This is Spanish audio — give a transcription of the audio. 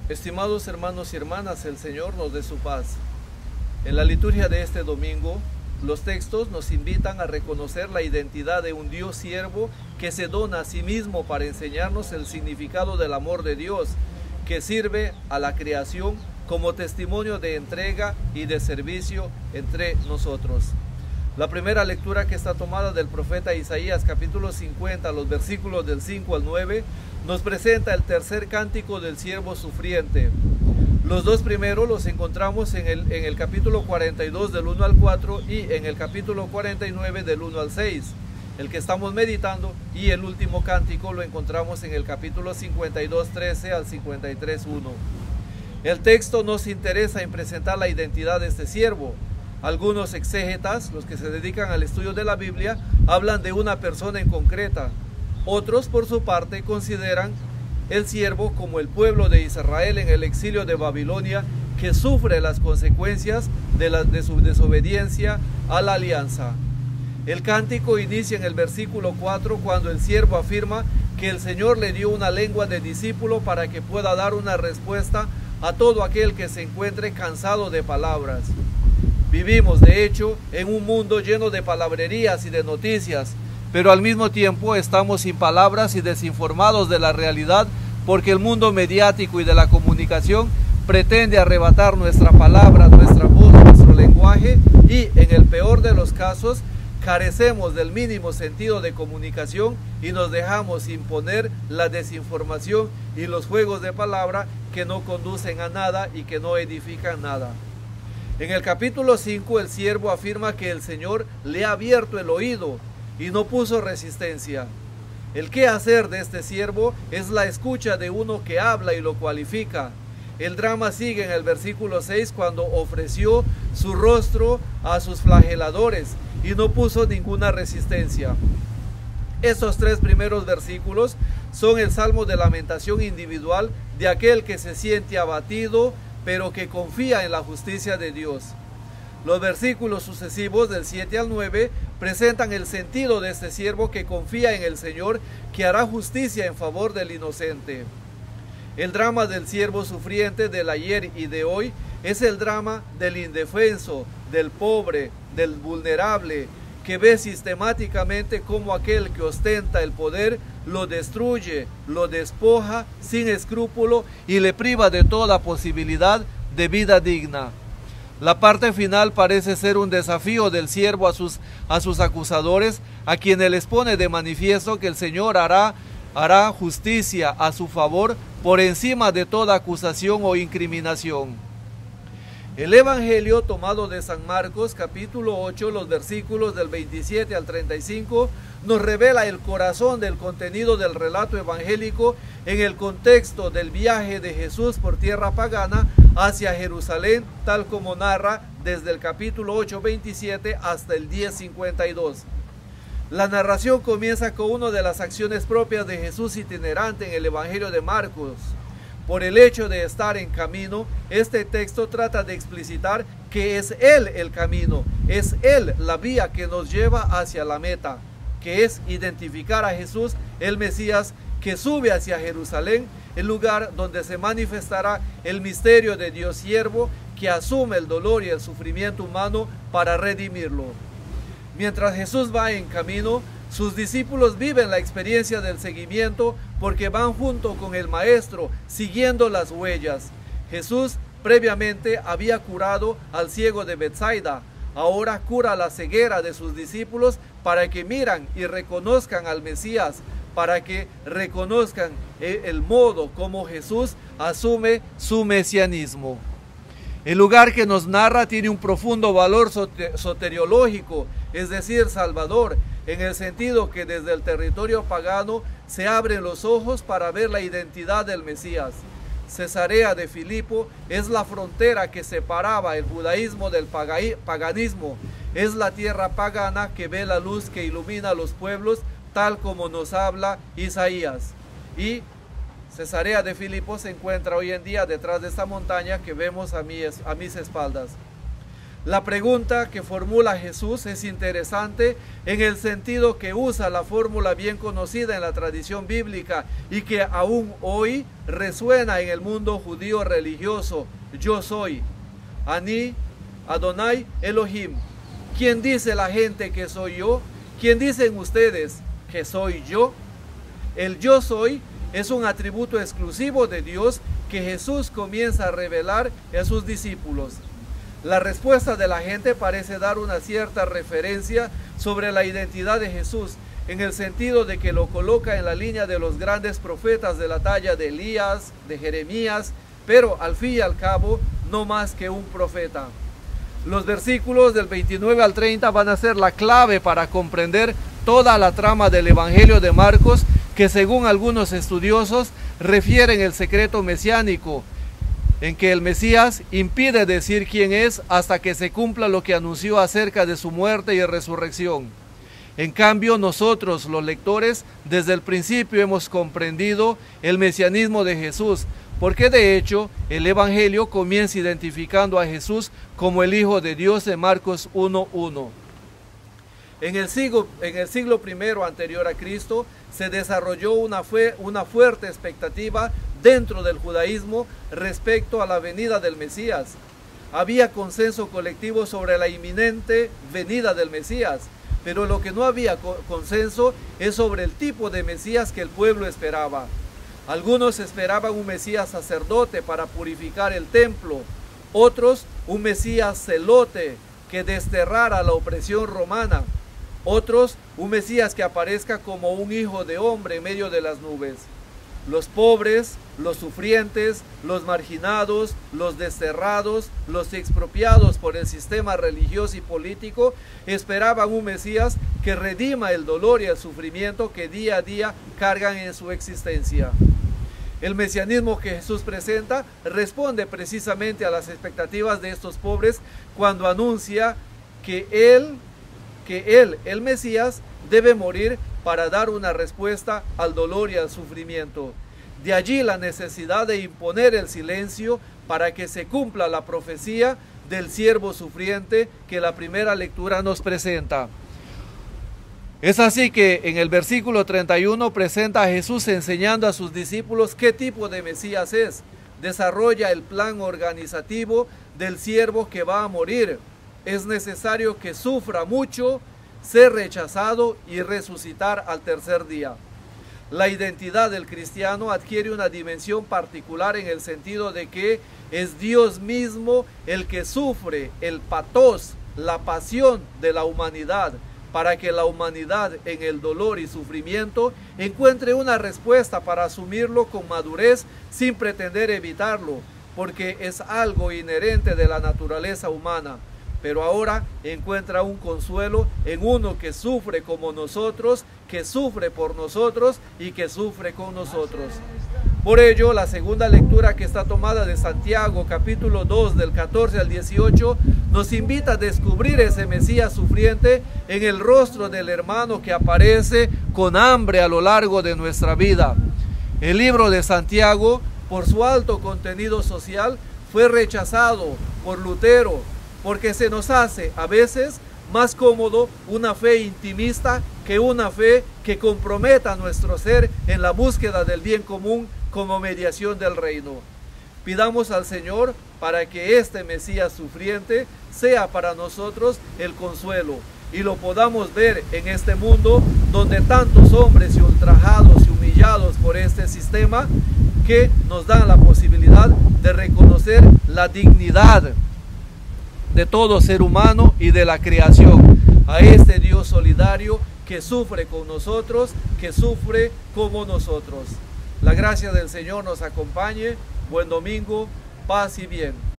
Estimados hermanos y hermanas, el Señor nos dé su paz. En la liturgia de este domingo, los textos nos invitan a reconocer la identidad de un Dios siervo que se dona a sí mismo para enseñarnos el significado del amor de Dios, que sirve a la creación como testimonio de entrega y de servicio entre nosotros. La primera lectura, que está tomada del profeta Isaías, capítulo 50, los versículos del 5 al 9, nos presenta el tercer cántico del siervo sufriente. Los dos primeros los encontramos en el capítulo 42 del 1 al 4 y en el capítulo 49 del 1 al 6, el que estamos meditando, y el último cántico lo encontramos en el capítulo 52, 13 al 53, 1. El texto nos interesa en presentar la identidad de este siervo. Algunos exégetas, los que se dedican al estudio de la Biblia, hablan de una persona en concreta. Otros, por su parte, consideran el siervo como el pueblo de Israel en el exilio de Babilonia, que sufre las consecuencias de su desobediencia a la alianza. El cántico inicia en el versículo 4, cuando el siervo afirma que el Señor le dio una lengua de discípulo para que pueda dar una respuesta a todo aquel que se encuentre cansado de palabras. Vivimos, de hecho, en un mundo lleno de palabrerías y de noticias, pero al mismo tiempo estamos sin palabras y desinformados de la realidad, porque el mundo mediático y de la comunicación pretende arrebatar nuestra palabra, nuestra voz, nuestro lenguaje, y en el peor de los casos carecemos del mínimo sentido de comunicación y nos dejamos imponer la desinformación y los juegos de palabra que no conducen a nada y que no edifican nada. En el capítulo 5, el siervo afirma que el Señor le ha abierto el oído y no puso resistencia. El qué hacer de este siervo es la escucha de uno que habla y lo cualifica. El drama sigue en el versículo 6, cuando ofreció su rostro a sus flageladores y no puso ninguna resistencia. Estos tres primeros versículos son el salmo de lamentación individual de aquel que se siente abatido, pero que confía en la justicia de Dios. Los versículos sucesivos del 7 al 9 presentan el sentido de este siervo que confía en el Señor, que hará justicia en favor del inocente. El drama del siervo sufriente del ayer y de hoy es el drama del indefenso, del pobre, del vulnerable, que ve sistemáticamente cómo aquel que ostenta el poder lo destruye, lo despoja sin escrúpulo y le priva de toda posibilidad de vida digna. La parte final parece ser un desafío del siervo a sus acusadores, a quienes les pone de manifiesto que el Señor hará justicia a su favor por encima de toda acusación o incriminación. El Evangelio tomado de San Marcos, capítulo 8, los versículos del 27 al 35, nos revela el corazón del contenido del relato evangélico en el contexto del viaje de Jesús por tierra pagana hacia Jerusalén, tal como narra desde el capítulo 8, 27 hasta el 10, 52. La narración comienza con una de las acciones propias de Jesús itinerante en el Evangelio de Marcos. Por el hecho de estar en camino, este texto trata de explicitar que es Él el camino, es Él la vía que nos lleva hacia la meta, que es identificar a Jesús, el Mesías, que sube hacia Jerusalén, el lugar donde se manifestará el misterio de Dios siervo, que asume el dolor y el sufrimiento humano para redimirlo. Mientras Jesús va en camino, sus discípulos viven la experiencia del seguimiento porque van junto con el Maestro, siguiendo las huellas. Jesús previamente había curado al ciego de Betsaida. Ahora cura la ceguera de sus discípulos para que miran y reconozcan al Mesías, para que reconozcan el modo como Jesús asume su mesianismo. El lugar que nos narra tiene un profundo valor soteriológico, es decir, salvador, en el sentido que desde el territorio pagano se abren los ojos para ver la identidad del Mesías. Cesarea de Filipo es la frontera que separaba el judaísmo del paganismo. Es la tierra pagana que ve la luz que ilumina a los pueblos, tal como nos habla Isaías. Y Cesarea de Filipo se encuentra hoy en día detrás de esta montaña que vemos a mis espaldas. La pregunta que formula Jesús es interesante en el sentido que usa la fórmula bien conocida en la tradición bíblica y que aún hoy resuena en el mundo judío religioso: yo soy, Ani, Adonai, Elohim. ¿Quién dice la gente que soy yo? ¿Quién dicen ustedes que soy yo? El yo soy es un atributo exclusivo de Dios que Jesús comienza a revelar a sus discípulos. La respuesta de la gente parece dar una cierta referencia sobre la identidad de Jesús, en el sentido de que lo coloca en la línea de los grandes profetas de la talla de Elías, de Jeremías, pero al fin y al cabo no más que un profeta. Los versículos del 29 al 30 van a ser la clave para comprender toda la trama del Evangelio de Marcos, que según algunos estudiosos refieren el secreto mesiánico, en que el Mesías impide decir quién es hasta que se cumpla lo que anunció acerca de su muerte y resurrección. En cambio, nosotros, los lectores, desde el principio hemos comprendido el mesianismo de Jesús, porque de hecho el Evangelio comienza identificando a Jesús como el Hijo de Dios en Marcos 1:1. En el siglo I anterior a Cristo se desarrolló una fuerte expectativa dentro del judaísmo respecto a la venida del Mesías. Había consenso colectivo sobre la inminente venida del Mesías, pero lo que no había consenso es sobre el tipo de Mesías que el pueblo esperaba. Algunos esperaban un Mesías sacerdote para purificar el templo, otros un Mesías celote que desterrara la opresión romana, otros un Mesías que aparezca como un hijo de hombre en medio de las nubes. Los pobres, los sufrientes, los marginados, los desterrados, los expropiados por el sistema religioso y político esperaban un Mesías que redima el dolor y el sufrimiento que día a día cargan en su existencia. El mesianismo que Jesús presenta responde precisamente a las expectativas de estos pobres cuando anuncia que Él, el Mesías, debe morir para dar una respuesta al dolor y al sufrimiento. De allí la necesidad de imponer el silencio para que se cumpla la profecía del siervo sufriente que la primera lectura nos presenta. Es así que en el versículo 31 presenta a Jesús enseñando a sus discípulos qué tipo de Mesías es. Desarrolla el plan organizativo del siervo que va a morir. Es necesario que sufra mucho, ser rechazado y resucitar al tercer día. La identidad del cristiano adquiere una dimensión particular en el sentido de que es Dios mismo el que sufre el patos, la pasión de la humanidad, para que la humanidad en el dolor y sufrimiento encuentre una respuesta para asumirlo con madurez sin pretender evitarlo, porque es algo inherente de la naturaleza humana. Pero ahora encuentra un consuelo en uno que sufre como nosotros, que sufre por nosotros y que sufre con nosotros. Por ello, la segunda lectura que está tomada de Santiago, capítulo 2, del 14 al 18, nos invita a descubrir ese Mesías sufriente en el rostro del hermano que aparece con hambre a lo largo de nuestra vida. El libro de Santiago, por su alto contenido social, fue rechazado por Lutero, porque se nos hace a veces más cómodo una fe intimista que una fe que comprometa nuestro ser en la búsqueda del bien común como mediación del reino. Pidamos al Señor para que este Mesías sufriente sea para nosotros el consuelo y lo podamos ver en este mundo donde tantos hombres y ultrajados y humillados por este sistema que nos dan la posibilidad de reconocer la dignidad de todo ser humano y de la creación, a este Dios solidario que sufre con nosotros, que sufre como nosotros. La gracia del Señor nos acompañe. Buen domingo, paz y bien.